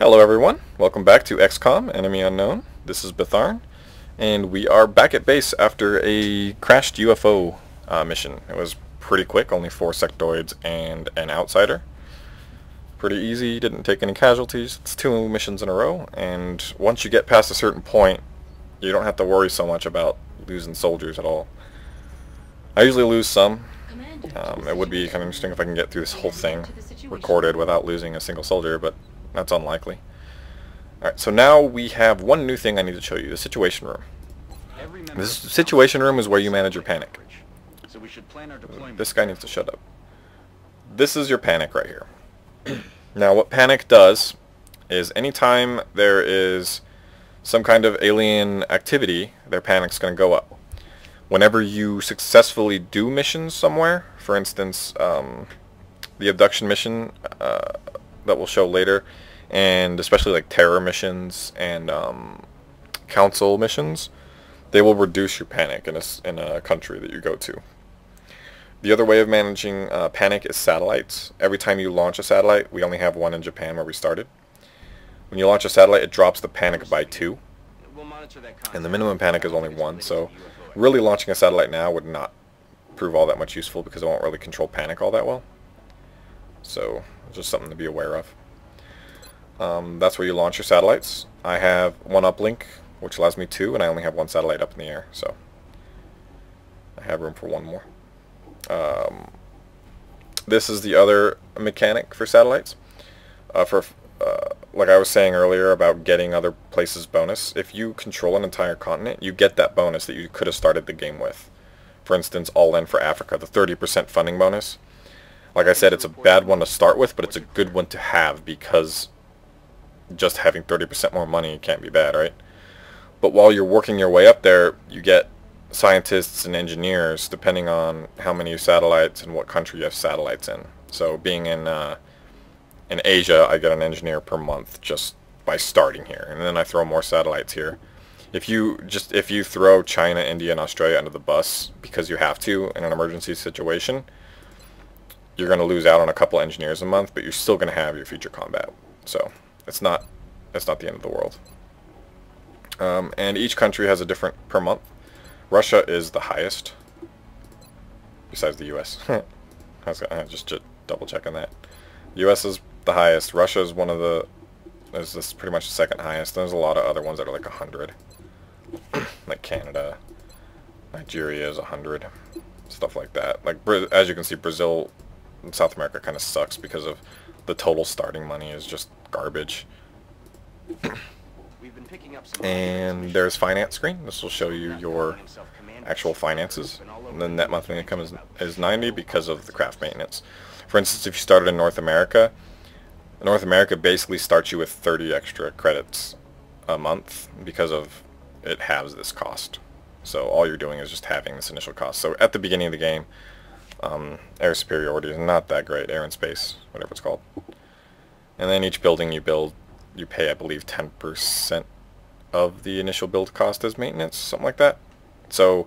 Hello everyone, welcome back to XCOM, Enemy Unknown. This is Bith, and we are back at base after a crashed UFO mission. It was pretty quick, only 4 sectoids and an outsider. Pretty easy, didn't take any casualties. It's 2 missions in a row, and once you get past a certain point, you don't have to worry so much about losing soldiers at all. I usually lose some. It would be kind of interesting if I can get through this whole thing recorded without losing a single soldier, but that's unlikely. Alright, so now we have one new thing I need to show you, the situation room. This situation room is where you manage your panic. This guy needs to shut up. This is your panic right here. Now what panic does is anytime there is some kind of alien activity, their panic's going to go up. Whenever you successfully do missions somewhere, for instance, the abduction mission that we'll show later, and especially like terror missions and council missions, they will reduce your panic in a country that you go to. The other way of managing panic is satellites. Every time you launch a satellite, we only have 1 in Japan where we started. When you launch a satellite, it drops the panic by 2, and the minimum panic is only 1, so really launching a satellite now would not prove all that much useful because it won't really control panic all that well. So just something to be aware of. That's where you launch your satellites. I have 1 uplink, which allows me 2, and I only have 1 satellite up in the air, so I have room for 1 more. This is the other mechanic for satellites. Like I was saying earlier about getting other places bonus, if you control an entire continent, you get that bonus that you could have started the game with. For instance, All In for Africa, the 30% funding bonus. Like I said, it's a bad one to start with, but it's a good one to have because just having 30% more money can't be bad, right? But while you're working your way up there, you get scientists and engineers depending on how many satellites and what country you have satellites in. So being in Asia, I get an engineer per month just by starting here, and then I throw more satellites here. If you throw China, India, and Australia under the bus because you have to in an emergency situation, you're going to lose out on a couple engineers a month, but you're still going to have your future combat. So it's not the end of the world. And each country has a different per month. Russia is the highest, besides the U.S. I was just double checking that. U.S. is the highest. Russia is this is pretty much the second highest. There's a lot of other ones that are like 100, like Canada, Nigeria is 100, stuff like that. Like as you can see, Brazil and South America kind of sucks because of the total starting money is just garbage. And there's finance screen. This will show you your actual finances. And the net monthly income is 90 because of the craft maintenance. For instance, if you started in North America basically starts you with 30 extra credits a month because of it halves this cost. So all you're doing is just having this initial cost. So at the beginning of the game, air superiority is not that great, air and space, whatever it's called. And then each building you build, you pay, I believe, 10% of the initial build cost as maintenance, something like that. So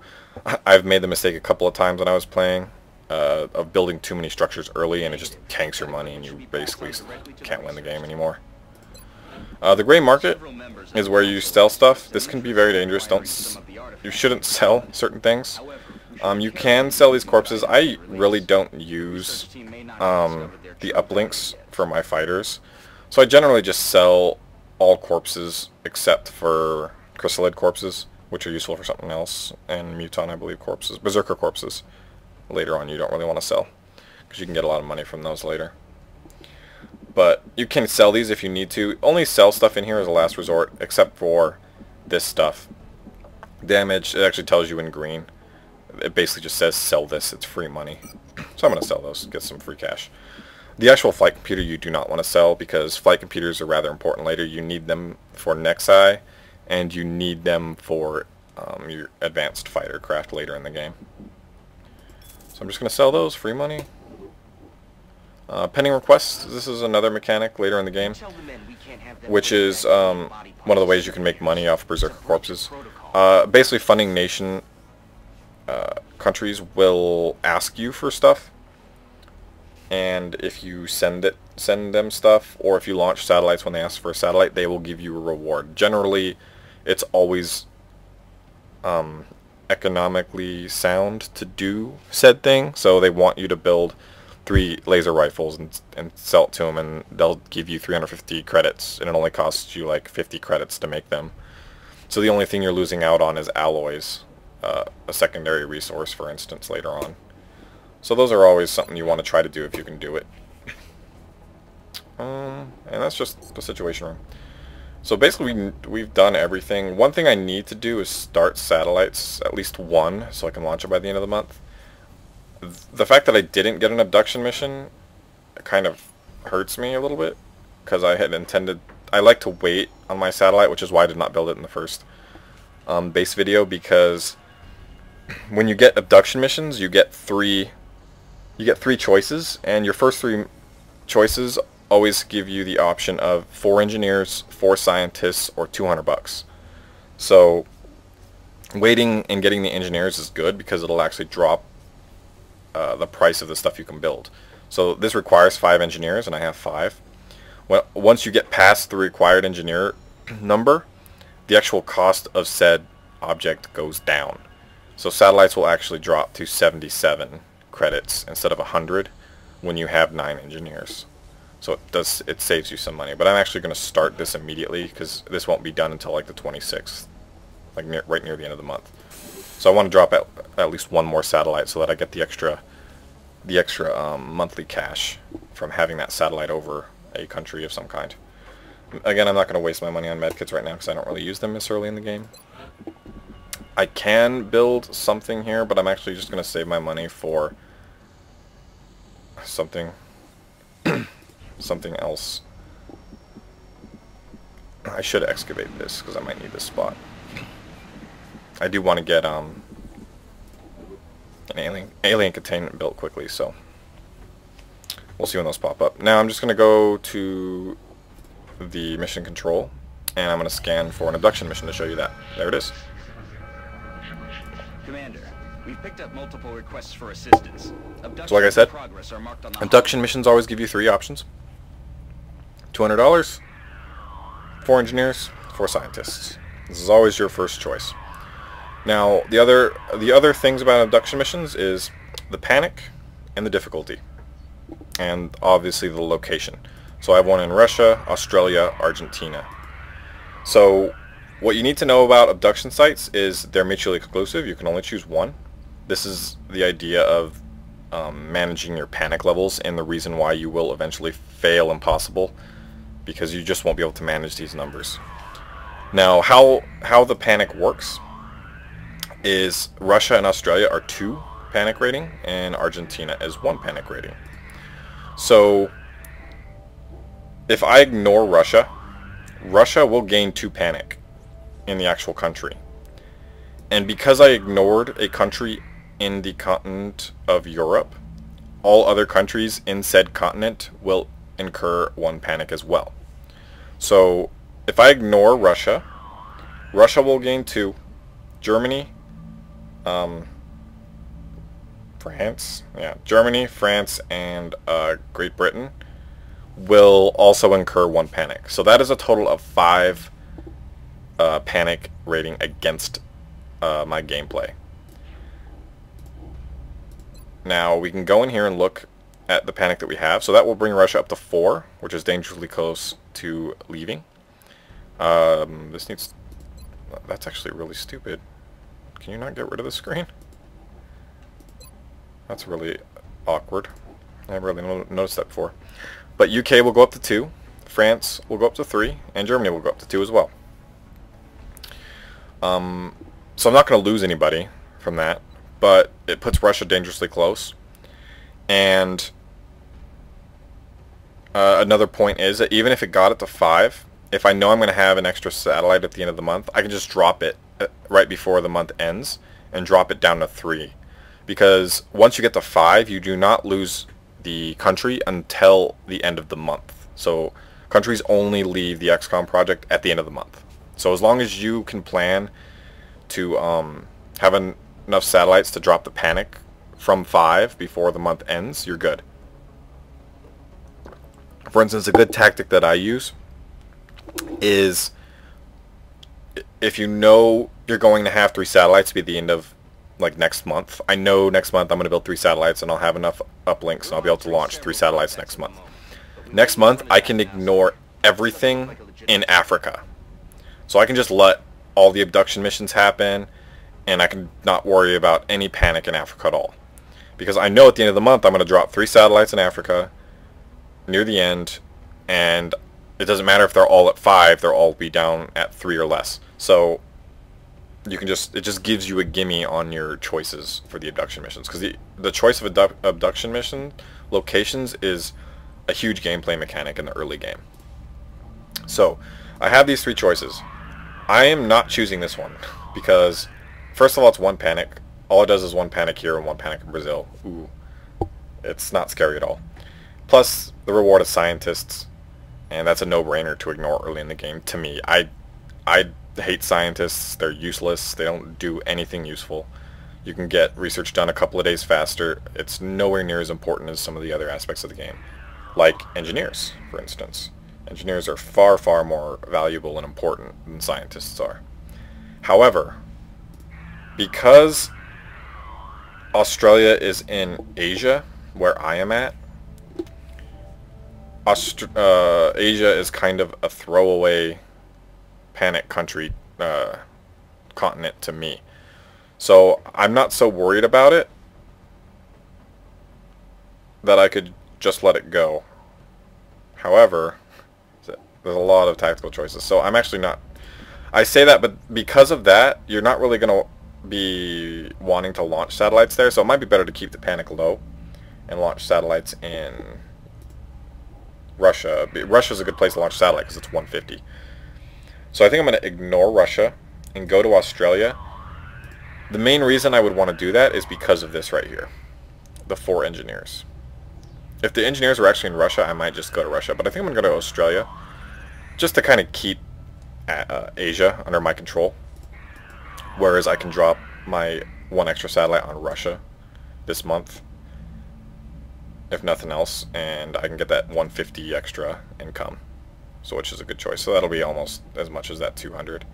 I've made the mistake a couple of times when I was playing of building too many structures early, and it just tanks your money and you basically can't win the game anymore. The gray market is where you sell stuff. This can be very dangerous. You shouldn't sell certain things. You can sell these corpses. I really don't use the uplinks for my fighters, so I generally just sell all corpses except for chrysalid corpses, which are useful for something else, and muton, I believe, corpses, berserker corpses. Later on, you don't really want to sell because you can get a lot of money from those later. But you can sell these if you need to. Only sell stuff in here as a last resort, except for this stuff. Damage, it actually tells you in green. It basically just says sell this, it's free money. So I'm going to sell those, get some free cash. The actual flight computer you do not want to sell because flight computers are rather important later. You need them for Nexi, and you need them for your advanced fighter craft later in the game. So I'm just going to sell those, free money. Pending requests, this is another mechanic later in the game, which is one of the ways you can make money off berserker corpses. Basically, funding nation countries will ask you for stuff, and if you send them stuff, or if you launch satellites when they ask for a satellite, they will give you a reward. Generally, it's always economically sound to do said thing, so they want you to build 3 laser rifles and sell it to them, and they'll give you 350 credits, and it only costs you like 50 credits to make them. So the only thing you're losing out on is alloys, a secondary resource, for instance, later on. So those are always something you want to try to do if you can do it. And that's just the situation room. So basically we've done everything. One thing I need to do is start satellites, at least one, so I can launch it by the end of the month. The fact that I didn't get an abduction mission kind of hurts me a little bit, because I had intended... I like to wait on my satellite, which is why I did not build it in the first base video, because when you get abduction missions, you get three choices, and your first 3 choices always give you the option of 4 engineers, 4 scientists, or $200. So waiting and getting the engineers is good, because it'll actually drop the price of the stuff you can build. So this requires 5 engineers, and I have 5. Well, once you get past the required engineer number, the actual cost of said object goes down. So satellites will actually drop to 77 credits instead of 100 when you have 9 engineers. So it saves you some money. But I'm actually going to start this immediately, because this won't be done until like the 26th, like right near the end of the month. So I want to drop at least 1 more satellite, so that I get the extra monthly cash from having that satellite over a country of some kind. Again, I'm not going to waste my money on medkits right now, because I don't really use them this early in the game. I can build something here, but I'm actually just going to save my money for something something else. I should excavate this, because I might need this spot. I do want to get an alien containment built quickly, so we'll see when those pop up. Now I'm just going to go to the mission control, and I'm going to scan for an abduction mission to show you that. There it is. Commander, we've picked up multiple requests for assistance. So like I said, abduction missions always give you 3 options. $200, 4 engineers, 4 scientists. This is always your first choice. Now, the other things about abduction missions is the panic and the difficulty, and obviously the location. So I have one in Russia, Australia, Argentina. So what you need to know about abduction sites is they're mutually exclusive. You can only choose one. This is the idea of managing your panic levels, and the reason why you will eventually fail impossible, because you just won't be able to manage these numbers. Now, how the panic works is Russia and Australia are 2 panic rating, and Argentina is 1 panic rating. So if I ignore Russia, Russia will gain 2 panic in the actual country. And because I ignored a country in the continent of Europe, all other countries in said continent will incur 1 panic as well. So if I ignore Russia, Russia will gain 2. Germany, Germany, France, and Great Britain will also incur 1 panic. So that is a total of 5 panic rating against my gameplay. Now we can go in here and look at the panic that we have. So that will bring Russia up to 4, which is dangerously close to leaving. This needs... That's actually really stupid. Can you not get rid of the screen? That's really awkward. I never really noticed that before. But UK will go up to 2, France will go up to 3, and Germany will go up to 2 as well. So I'm not going to lose anybody from that, but it puts Russia dangerously close. And another point is that even if it got it to 5, if I know I'm going to have an extra satellite at the end of the month, I can just drop it right before the month ends and drop it down to 3. Because once you get to 5, you do not lose the country until the end of the month. So countries only leave the XCOM project at the end of the month. So as long as you can plan to have enough satellites to drop the panic from 5 before the month ends, you're good. For instance, a good tactic that I use is, if you know you're going to have 3 satellites by the end of like next month. I know next month I'm going to build 3 satellites and I'll have enough uplinks and I'll be able to launch 3 satellites next month. Next month I can ignore everything in Africa. So I can just let all the abduction missions happen and I can not worry about any panic in Africa at all. Because I know at the end of the month I'm going to drop 3 satellites in Africa near the end, and it doesn't matter if they're all at 5, they'll all be down at 3 or less. So you can just, it just gives you a gimme on your choices for the abduction missions, because the choice of abduction mission locations is a huge gameplay mechanic in the early game. So I have these 3 choices. I am not choosing this one because, first of all, it's 1 panic. All it does is 1 panic here and 1 panic in Brazil. Ooh, it's not scary at all. Plus the reward of scientists, and that's a no-brainer to ignore early in the game to me. I hate scientists. They're useless. They don't do anything useful. You can get research done a couple of days faster. It's nowhere near as important as some of the other aspects of the game, like engineers, for instance. Engineers are far, far more valuable and important than scientists are. However, because Australia is in Asia, where I am at, Asia is kind of a throwaway panic country continent to me. So I'm not so worried about it that I could just let it go. However, there's a lot of tactical choices. So I'm actually not... I say that, but because of that, you're not really going to be wanting to launch satellites there. So it might be better to keep the panic low and launch satellites in Russia. Russia's a good place to launch satellite because it's 150. So I think I'm going to ignore Russia and go to Australia. The main reason I would want to do that is because of this right here. The 4 engineers. If the engineers were actually in Russia, I might just go to Russia. But I think I'm going to go to Australia just to kind of keep Asia under my control. Whereas I can drop my 1 extra satellite on Russia this month, if nothing else, and I can get that 150 extra income, so which is a good choice. So that'll be almost as much as that 200.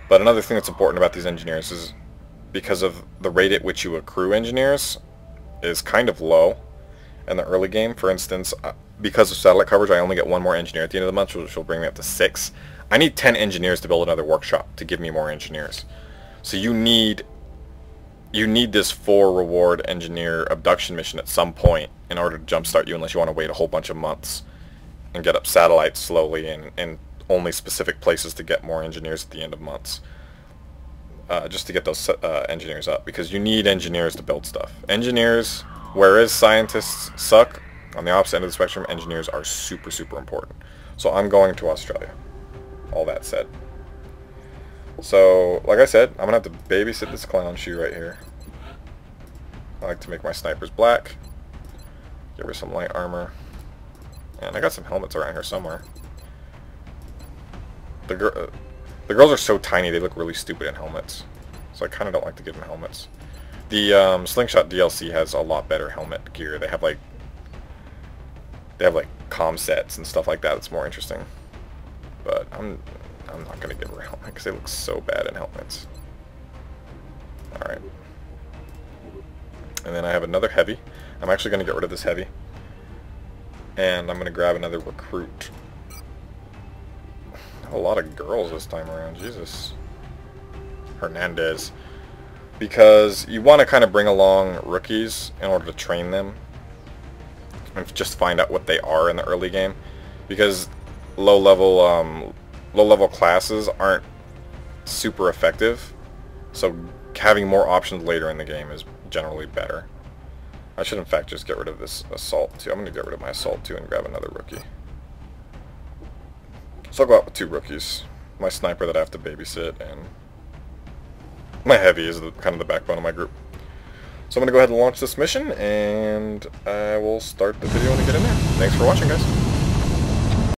But another thing that's important about these engineers is because of the rate at which you accrue engineers is kind of low in the early game. For instance, because of satellite coverage, I only get 1 more engineer at the end of the month, which will bring me up to 6. I need 10 engineers to build another workshop to give me more engineers. So you need this 4 reward engineer abduction mission at some point in order to jumpstart you, unless you want to wait a whole bunch of months and get up satellites slowly and only specific places to get more engineers at the end of months. Just to get those engineers up, because you need engineers to build stuff. Engineers, whereas scientists suck, on the opposite end of the spectrum, engineers are super, super important. So I'm going to Australia. All that said. So, like I said, I'm going to have to babysit this clown shoe right here. I like to make my snipers black. Give her some light armor. And I got some helmets around here somewhere. The girls are so tiny, they look really stupid in helmets. So I kind of don't like to give them helmets. The Slingshot DLC has a lot better helmet gear. They have like comm sets and stuff like that. It's more interesting. But I'm not gonna give her a helmet because they look so bad in helmets. All right. And then I have another heavy. I'm actually gonna get rid of this heavy, and I'm gonna grab another recruit. A lot of girls this time around. Jesus. Hernandez. Because you want to kind of bring along rookies in order to train them and just find out what they are in the early game, because low level classes aren't super effective, so having more options later in the game is generally better. I should in fact just get rid of this assault too. I'm going to get rid of my assault too and grab another rookie. So I'll go out with 2 rookies. My sniper that I have to babysit, and my heavy is kind of the backbone of my group. So I'm going to go ahead and launch this mission, and I will start the video when I get in there. Thanks for watching, guys.